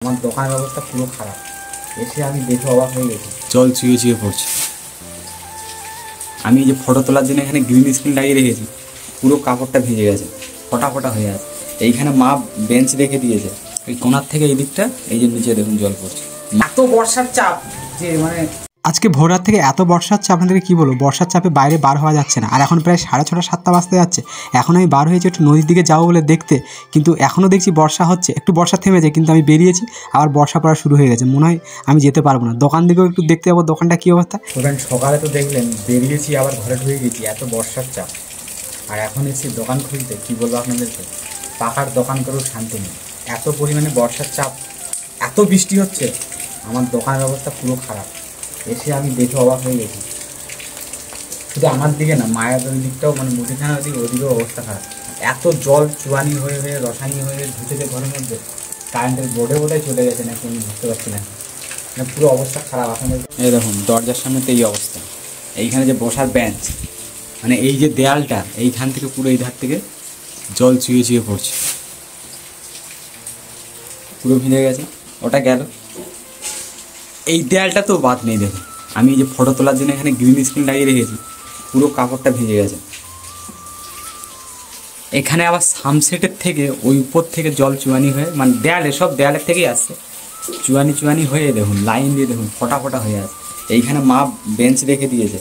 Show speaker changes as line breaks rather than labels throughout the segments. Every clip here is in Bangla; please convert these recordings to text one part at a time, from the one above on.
আমার দোকানের অবস্থা পুরো খারাপ। এসে আমি দেখে অবাক হয়ে গেছি, জল চুয়ে চুয়ে পড়ছে। আমি যে ফটো তোলার জন্য এখানে গ্রিন স্ক্রিন লাগিয়ে রেখেছি, পুরো কাপড়টা ভিজে গেছে, ফটা ফটা হয়ে আছে। এইখানে মা বেঞ্চ রেখে দিয়েছে, এই কোনার থেকে এই দিকটা, এই যে নিচে দেখুন জল পড়ছে। এত বর্ষার চাপ যে মানে
আজকে ভোর রাত থেকে এত বর্ষা হচ্ছে, আপনাদেরকে কী বলবো। বর্ষার চাপে বাইরে বার হওয়া যাচ্ছে না। আর এখন প্রায় 6:30 7টা বাজতে যাচ্ছে। এখন আমি বার হয়েছি একটু নদীর দিকে যাবো বলে দেখতে, কিন্তু এখনও দেখছি বর্ষা হচ্ছে। একটু বর্ষা থেমেছে, কিন্তু আমি বেরিয়েছি আবার বর্ষা পড়া শুরু হয়ে গেছে। মনে হয় আমি যেতে পারবো না। দোকান দিকেও একটু দেখতে যাবো, দোকানটা কী অবস্থা।
সকালে তো দেখলেন বেরিয়েছি, আবার ঘরে ঢুকে গেছি, এত বর্ষার চাপ। আর এখন এসে দোকান খুলতে কী বলবো আপনাদেরকে, পাকার দোকান করেও শান্তি নেই, এত পরিমাণে বর্ষার চাপ, এত বৃষ্টি হচ্ছে। আমার দোকানের অবস্থা পুরো খারাপ। এসে আমি দেখে অবাক হয়ে গেছি। শুধু আমার দিকে না, মায়াদের দিকটাও, মানে মুদিখানার দিকে, ওদিকেও অবস্থা খারাপ। এত জল চুয়ানি হয়ে হয়ে রসায়নি হয়ে ঢুকেছে ঘরের মধ্যে। কারেন্টের বোর্ডে বোধহয় চলে গেছে নাকি, আমি বুঝতে পারছি না। মানে পুরো অবস্থা খারাপ। আপনাদের এই দেখুন দরজার সামনে তো এই অবস্থা। এইখানে যে বসার বেঞ্চ, মানে এই যে দেয়ালটা, এইখান থেকে পুরো এই ধার থেকে জল চুয়ে চুয়ে পড়ছে, পুরো ভিজে গেছে। ওটা গেল, এই দেয়ালটা তো বাদ নেই। দেখুন আমি যে ফটো তোলার জন্য এখানে গ্রিন স্ক্রিন লাগিয়ে রেখেছি, পুরো কাপড়টা ভিজে গেছে। এখানে আবার সামসেটের থেকে ওই উপর থেকে জল চুয়ানি হয়ে, মানে দেয়ালে, সব দেয়ালের থেকেই আসছে, চুয়ানি চুয়ানি হয়ে দেখুন লাইন দিয়ে দেখুন ফটা ফটা হয়ে আছে। এইখানে মা বেঞ্চ রেখে দিয়েছে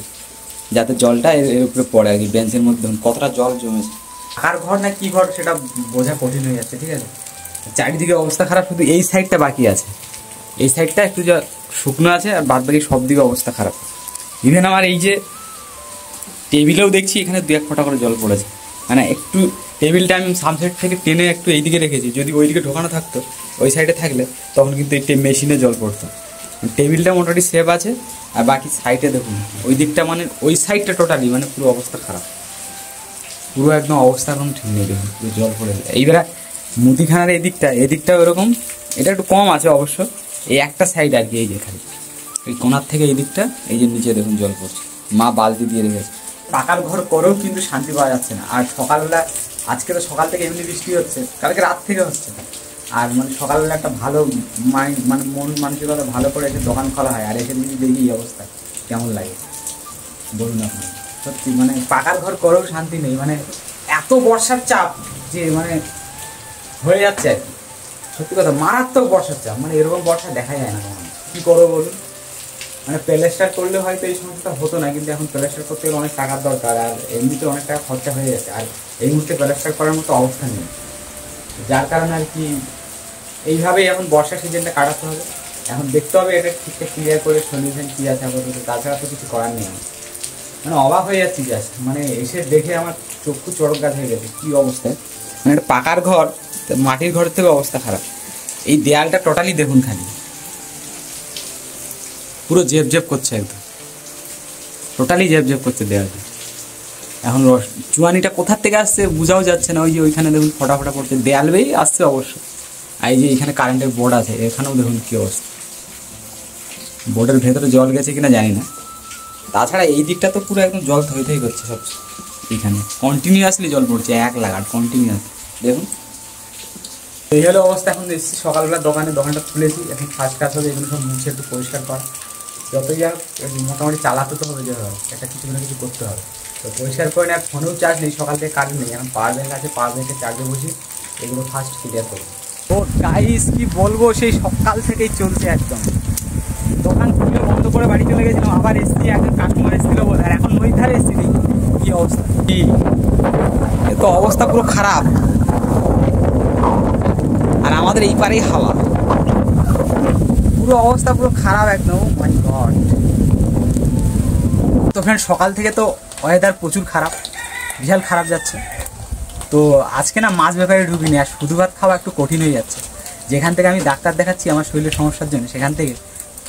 যাতে জলটা এর উপরে পড়ে আর কি। বেঞ্চের মধ্যে দেখুন কতটা জল জমেছে। কার ঘর না কী ঘর সেটা বোঝা কঠিন হয়ে যাচ্ছে, ঠিক আছে। চারিদিকে অবস্থা খারাপ, শুধু এই সাইডটা বাকি আছে। এই সাইডটা একটু যা শুকনো আছে, আর বাদ বাকি সব দিকে অবস্থা খারাপ। ইভেন আমার এই যে টেবিলেও দেখছি এখানে 2-1 ফোঁটা করে জল পড়েছে। মানে একটু টেবিলটা আমি সামসাইড থেকে টেনে একটু এই দিকে রেখেছি, যদি ওই দিকে ঢোকানো থাকতো, ওই সাইডে থাকলে তখন কিন্তু এই মেশিনে জল পড়তো। টেবিলটা মোটামুটি সেভ আছে, আর বাকি সাইডে দেখুন ওই দিকটা, মানে ওই সাইডটা টোটালি মানে পুরো অবস্থা খারাপ, পুরো একদম অবস্থা এখন ঠিক নেই। দেখুন পুরো জল পড়ে গেছে। এইবারে মুদিখানার এদিকটা ওরকম, এটা একটু কম আছে অবশ্য। এই একটা সাইড আর কি, এই যে খালি এই কোনার থেকে এই দিকটা, এই যে নিচে দেখুন জল পড়ছে। মা বালতি দিয়ে রেখেছে। পাকার ঘর করেও কিন্তু শান্তি পাওয়া যাচ্ছে না। আর সকালবেলা, আজকে তো সকাল থেকে এমনি বৃষ্টি হচ্ছে, কালকে রাত থেকে হচ্ছে। আর মানে সকালবেলা একটা ভালো মাইন্ড, মানে মন মানসিকতা ভালো করে এসে দোকান খোলা হয়, আর এসে যদি দেখি এই অবস্থা, কেমন লাগে বলুন আপনি। সত্যি মানে পাকার ঘর করেও শান্তি নেই। মানে এত বর্ষার চাপ যে মানে হয়ে যাচ্ছে আর কি। সত্যি কথা, মারাত্মক বর্ষার চাপ। মানে এরকম বর্ষা দেখা যায় না। কী করবো বলুন। মানে প্লাস্টার করলে হয়তো এই সমস্যাটা হতো না, কিন্তু এখন প্লাস্টার করতে গেলে অনেক টাকার দরকার, আর এমনিতে অনেক টাকা খরচা হয়ে যাচ্ছে। আর এই মুহূর্তে প্লাস্টার করার মতো অবস্থা নেই, যার কারণে আর কি এইভাবেই এখন বর্ষা সিজনটা কাটাতে হবে। এখন দেখতে হবে এটা ঠিকঠাক ক্লিয়ার করে সলিউশন কী আছে আপাতত, তাছাড়া তো কিছু করার নেই। মানে অবাক হয়ে যাচ্ছি জাস্ট, মানে এসে দেখে আমার চক্ষু চড়ক গাছ হয়ে গেছে কী অবস্থায়। মানে একটা পাকার ঘর, মাটির ঘরের থেকে অবস্থা খারাপ। এই দেয়ালটা টোটালি দেখুন খালি পুরো জেপ জেপ করছে, একদম টোটালি জেপ জেপ করছে দেয়ালটা। এখন চুয়ানিটা কোথার থেকে আসছে বোঝাও যাচ্ছে না। ওই যে ওইখানে দেখুন ফটা ফটা পড়ছে, দেয়াল বেয়েই আসছে অবশ্য। আর এই যে এখানে কারেন্টের বোর্ড আছে, এখানেও দেখুন কী অবস্থা। বোর্ডের ভেতরে জল গেছে কিনা জানি না। তাছাড়া এই দিকটা তো পুরো একদম জল থই থই করছে সব। এখানে কন্টিনিউয়াসলি জল পড়ছে, 1 লাগার কন্টিনিউয়াস। দেখুন এই হলো অবস্থা। এখন এসেছি সকালবেলা দোকানটা খুলেছি। এখন ফার্স্ট কাজ হবে এগুলো সব মুছে একটু পরিষ্কার করা। যতই আর মোটামুটি চালাতে তো হবে, যেভাবে একটা কিছু না কিছু করতে হবে। তো পরিষ্কার করে না, ফোনেও চার্জ নেই, সকাল থেকে কারেন্ট নেই। এখন পাওয়ার ব্যাংক আছে, পাওয়ার ব্যাংকে চার্জে বসি, এগুলো ফার্স্ট ক্লিয়ার করবো। ও গাইস কি বলবো, সেই সকাল থেকেই চলছে একদম। দোকান খুলে বন্ধ করে বাড়ি চলে গেছিলাম, আবার এসছি, একজন কাস্টমার এসেছিল বলে। আর এখন ওই ধারে এসছি, কী অবস্থা, কি এ তো অবস্থা পুরো খারাপ। আর আমাদের এই পারেই হাওয়া, পুরো অবস্থা পুরো খারাপ একদম। মাই গড। তো ফ্রেন্ড সকাল থেকে তো ওয়েদার প্রচুর খারাপ, বিশাল খারাপ যাচ্ছে। তো আজকে না মাছ ব্যাপারে ঢুকিনি, আর শুধু ভাত খাওয়া একটু কঠিন হয়ে যাচ্ছে। যেখান থেকে আমি ডাক্তার দেখাচ্ছি আমার শরীরের সমস্যার জন্য, সেখান থেকে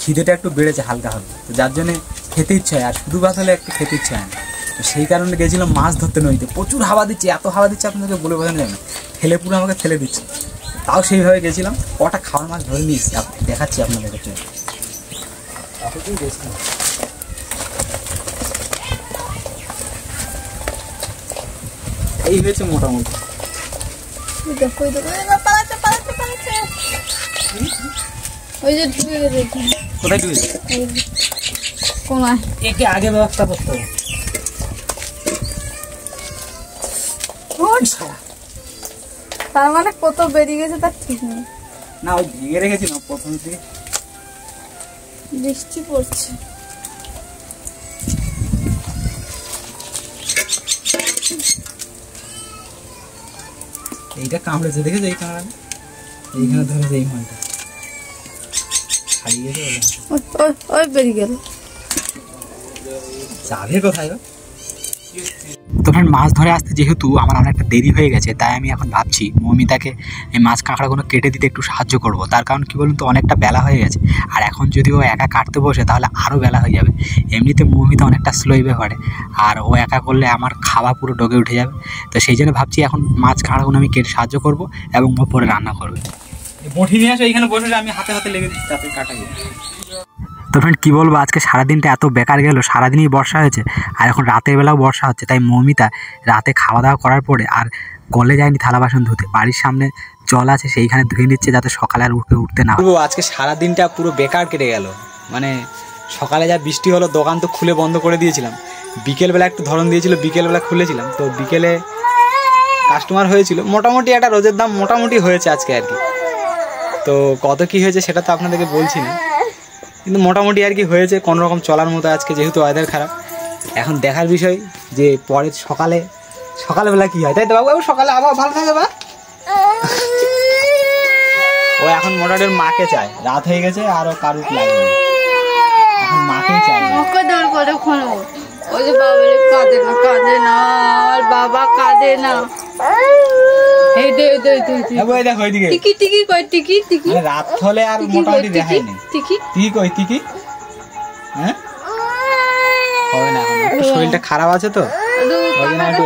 খিদেটা একটু বেড়েছে হালকা হালকা। তো যার জন্যে খেতে ইচ্ছে হয়, আর শুধু ভাত হলে একটু খেতে ইচ্ছে হয় না। তো সেই কারণে গেছিলাম মাছ ধরতে নদীতে। প্রচুর হাওয়া দিচ্ছে, এত হাওয়া দিচ্ছে আপনাদেরকে বলে বোঝানো যায় না। ঠেলে পুরো আমাকে ঠেলে দিচ্ছে, তাও সেইভাবে গেছিলাম। কটা খাওয়ার মাছ ধরে নিয়েছি, দেখাচ্ছি আপনাদের কাছে। এই হয়েছে মোটামুটি।
ওই যে ডুবে গেছে।
কোথায় ডুবে?
কোনায়।
একে আগে ব্যবস্থা করতে হবে।
তার মানে কত বেরিয়ে গেছে তার ঠিক নেই।
না ওই ভেঙে রেখেছিল প্রথম থেকে।
বৃষ্টি পড়ছে।
এইটা কামড়েছে দেখেছো? এই কামড়ানো এইখানে ধরেছে এই মালটা হারিয়ে গেছে।
ওই বেরিয়ে গেল।
যাবে কোথায়?
তো ফ্রেন্ড মাছ ধরে আসতে যেহেতু আমার অনেকটা দেরি হয়ে গেছে, তাই আমি এখন ভাবছি মৌমিতাকে এই মাছ কাঁকড়াগুলো কেটে দিতে একটু সাহায্য করব। তার কারণ কী বলুন তো, অনেকটা বেলা হয়ে গেছে, আর এখন যদি ও একা কাটতে বসে তাহলে আরও বেলা হয়ে যাবে। এমনিতে মৌমিতা অনেকটা স্লোই ব্যাপারে, আর ও একা করলে আমার খাওয়া পুরো ডগে উঠে যাবে। তো সেই জন্য ভাবছি এখন মাছ কাঁকড়াগুলো আমি কেটে সাহায্য করব এবং ও পরে রান্না করবে।
বটি নিয়ে আসো, এইখানে বসে আমি হাতে হাতে লেগে দিচ্ছি, তাতে কাটা গিয়ে।
তো ফ্রেন্ড কী বলবো, আজকে সারাদিনটা এত বেকার গেল, সারাদিনই বর্ষা হয়েছে আর এখন রাতের বেলাও বর্ষা হচ্ছে। তাই মৌমিতা রাতে খাওয়া দাওয়া করার পরে আর কলে যায়নি থালা বাসন ধুতে, বাড়ির সামনে জল আছে সেইখানে ধুয়ে নিচ্ছে যাতে সকালে আর উঠতে না।
বলবো আজকে সারাদিনটা পুরো বেকার কেটে গেল। মানে সকালে যা বৃষ্টি হলো, দোকান তো খুলে বন্ধ করে দিয়েছিলাম। বিকেলবেলা একটু ধরন দিয়েছিল, বিকেলবেলা খুলেছিলাম। তো বিকেলে কাস্টমার হয়েছিল মোটামুটি, একটা রোজের দাম মোটামুটি হয়েছে আজকে আর কি। তো কত কি হয়েছে সেটা তো আপনাদেরকে বলছি না, কিন্তু মোটামুটি আর কি হয়েছে, কোনো রকম চলার মতো আজকে, যেহেতু ওয়েদার খারাপ। এখন দেখার বিষয় যে পরে সকালবেলা কি হয়, তাই তো বাবু? সকালে আবার ভালো থাকে বা ও এখন মোটামুটি মাকে চায়, রাত হয়ে গেছে আরও কারুক লাগবে, এখন মাকেই চায়।
ওই যে বাবারে কাঁদে না আর বাবা কাঁদে না। এই দে দে দে
দেখো ওইদিকে
টিকি টিকি কই টিকি টিকি।
রাত হলে আর মোটামুটি দেখায়নি।
টিকি
টিকি কই টিকি? হ্যাঁ হবে না, এখন শরীরটা খারাপ আছে তো ওই জন্য একটু